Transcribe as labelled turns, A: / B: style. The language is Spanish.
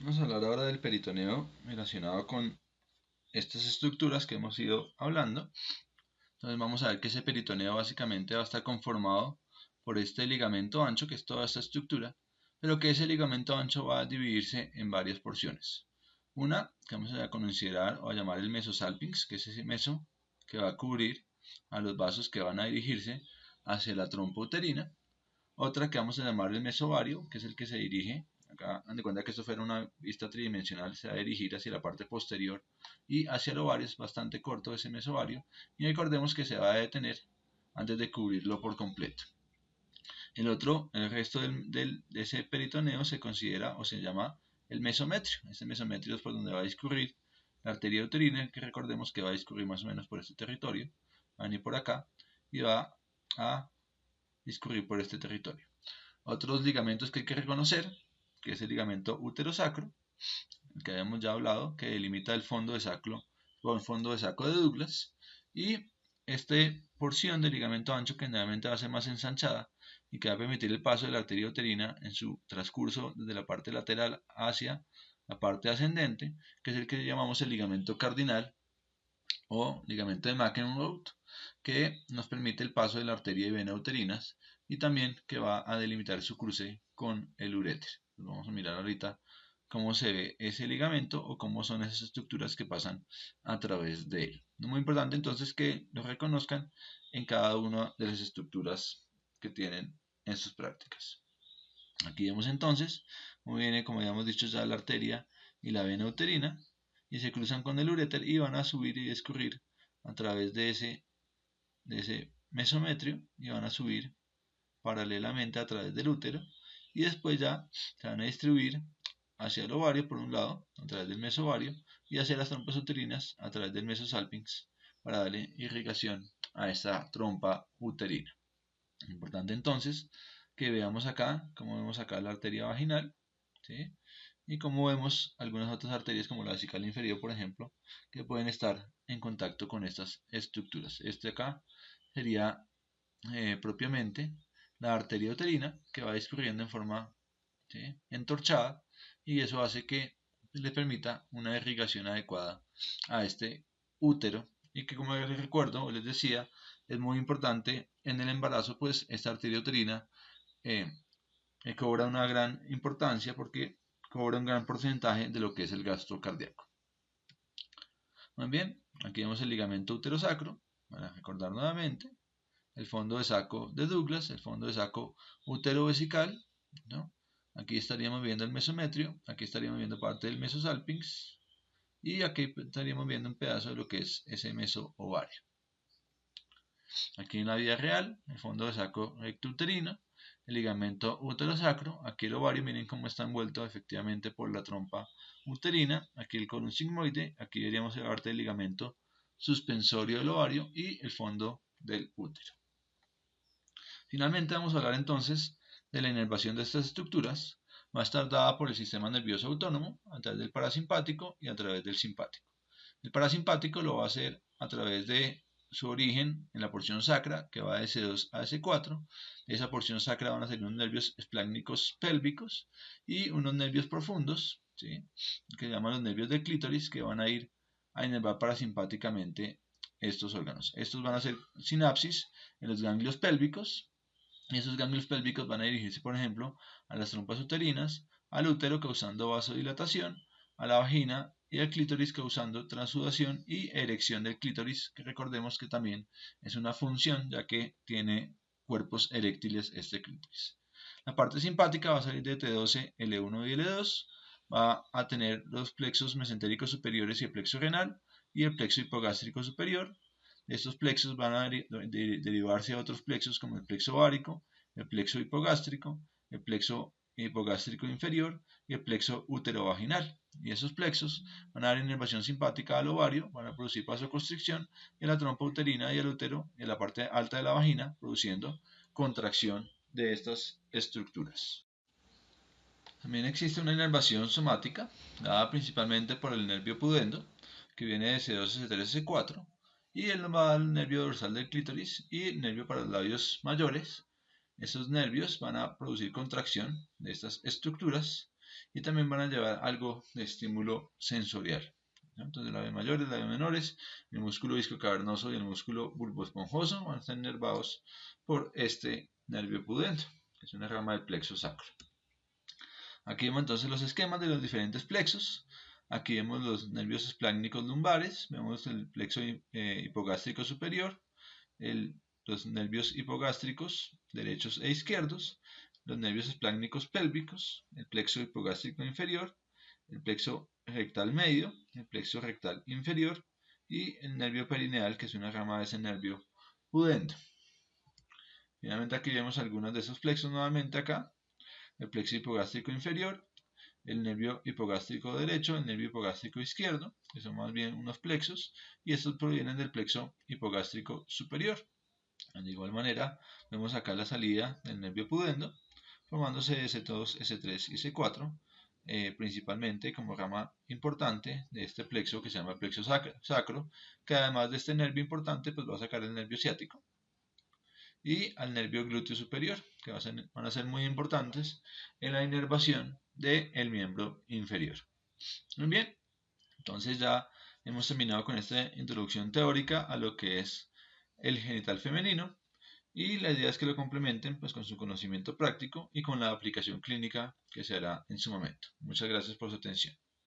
A: Vamos a hablar ahora del peritoneo relacionado con estas estructuras que hemos ido hablando. Entonces vamos a ver que ese peritoneo básicamente va a estar conformado por este ligamento ancho, que es toda esta estructura, pero que ese ligamento ancho va a dividirse en varias porciones. Una que vamos a considerar o a llamar el mesosalpinx, que es ese meso que va a cubrir a los vasos que van a dirigirse hacia la trompa uterina. Otra que vamos a llamar el mesovario, que es el que se dirige, acá dan de cuenta que esto fuera una vista tridimensional, se va a dirigir hacia la parte posterior y hacia el ovario, es bastante corto ese mesovario, y recordemos que se va a detener antes de cubrirlo por completo. El resto de ese peritoneo se considera o se llama el mesometrio. Ese mesometrio es por donde va a discurrir la arteria uterina, que recordemos que va a discurrir más o menos por este territorio, va a venir por acá y va a discurrir por este territorio. Otros ligamentos que hay que reconocer, que es el ligamento uterosacro, el que habíamos ya hablado, que delimita el fondo de saco de Douglas, y esta porción del ligamento ancho que generalmente va a ser más ensanchada y que va a permitir el paso de la arteria uterina en su transcurso desde la parte lateral hacia la parte ascendente, que es el que llamamos el ligamento cardinal o ligamento de McEnroe, que nos permite el paso de la arteria y vena uterinas y también que va a delimitar su cruce con el uréter. Vamos a mirar ahorita cómo se ve ese ligamento o cómo son esas estructuras que pasan a través de él. Es muy importante entonces que lo reconozcan en cada una de las estructuras que tienen en sus prácticas. Aquí vemos entonces cómo viene, como habíamos dicho ya, la arteria y la vena uterina y se cruzan con el uréter y van a subir y escurrir a través de ese mesometrio y van a subir paralelamente a través del útero y después ya se van a distribuir hacia el ovario por un lado a través del mesovario y hacia las trompas uterinas a través del mesosalpinx para darle irrigación a esta trompa uterina. Importante entonces que veamos acá, como vemos acá la arteria vaginal, ¿sí? Y como vemos algunas otras arterias como la vesical inferior, por ejemplo, que pueden estar en contacto con estas estructuras. Este acá sería propiamente la arteria uterina que va discurriendo en forma, ¿sí?, entorchada y eso hace que le permita una irrigación adecuada a este útero y que, como les recuerdo o les decía, es muy importante en el embarazo, pues esta arteria uterina eh, cobra una gran importancia porque cobra un gran porcentaje de lo que es el gasto cardíaco. Muy bien, aquí vemos el ligamento uterosacro, para recordar nuevamente, el fondo de saco de Douglas, el fondo de saco uterovesical, ¿no? Aquí estaríamos viendo el mesometrio, aquí estaríamos viendo parte del mesosalpinx y aquí estaríamos viendo un pedazo de lo que es ese mesoovario. Aquí en la vida real, el fondo de saco rectouterino, el ligamento uterosacro, aquí el ovario, miren cómo está envuelto efectivamente por la trompa uterina, aquí el colon sigmoide, aquí veríamos la parte del ligamento suspensorio del ovario y el fondo del útero. Finalmente vamos a hablar entonces de la inervación de estas estructuras. Va a estar dada por el sistema nervioso autónomo a través del parasimpático y a través del simpático. El parasimpático lo va a hacer a través de su origen en la porción sacra, que va de S2 a S4. De esa porción sacra van a salir unos nervios esplácnicos pélvicos y unos nervios profundos, ¿sí?, que se llaman los nervios del clítoris, que van a ir a inervar parasimpáticamente estos órganos. Estos van a hacer sinapsis en los ganglios pélvicos. Y esos ganglios pélvicos van a dirigirse, por ejemplo, a las trompas uterinas, al útero causando vasodilatación, a la vagina y al clítoris causando transudación y erección del clítoris, que recordemos que también es una función ya que tiene cuerpos eréctiles este clítoris. La parte simpática va a salir de T12, L1 y L2, va a tener los plexos mesentéricos superiores y el plexo renal y el plexo hipogástrico superior. Estos plexos van a derivarse a otros plexos como el plexo ovárico, el plexo hipogástrico, el plexo hipogástrico inferior y el plexo uterovaginal. Y esos plexos van a dar inervación simpática al ovario, van a producir vasoconstricción en la trompa uterina y el útero en la parte alta de la vagina, produciendo contracción de estas estructuras. También existe una inervación somática, dada principalmente por el nervio pudendo, que viene de C2, C3, C4, y él nos va a dar el nervio dorsal del clítoris y el nervio para los labios mayores. Esos nervios van a producir contracción de estas estructuras y también van a llevar algo de estímulo sensorial. Entonces labios mayores, labios menores, el músculo viscocavernoso y el músculo bulboesponjoso van a estar inervados por este nervio pudendo, que es una rama del plexo sacro. Aquí vemos entonces los esquemas de los diferentes plexos. Aquí vemos los nervios espláncnicos lumbares, vemos el plexo hipogástrico superior, los nervios hipogástricos derechos e izquierdos, los nervios espláncnicos pélvicos, el plexo hipogástrico inferior, el plexo rectal medio, el plexo rectal inferior y el nervio perineal, que es una rama de ese nervio pudendo. Finalmente aquí vemos algunos de esos plexos nuevamente acá, el plexo hipogástrico inferior, el nervio hipogástrico derecho, el nervio hipogástrico izquierdo, que son más bien unos plexos, y estos provienen del plexo hipogástrico superior. De igual manera, vemos acá la salida del nervio pudendo, formándose S2, S3 y S4, principalmente como rama importante de este plexo que se llama plexo sacro, que además de este nervio importante, pues va a sacar el nervio ciático y al nervio glúteo superior, que van a ser muy importantes en la inervación del miembro inferior. Muy bien, entonces ya hemos terminado con esta introducción teórica a lo que es el genital femenino y la idea es que lo complementen pues, con su conocimiento práctico y con la aplicación clínica que se hará en su momento. Muchas gracias por su atención.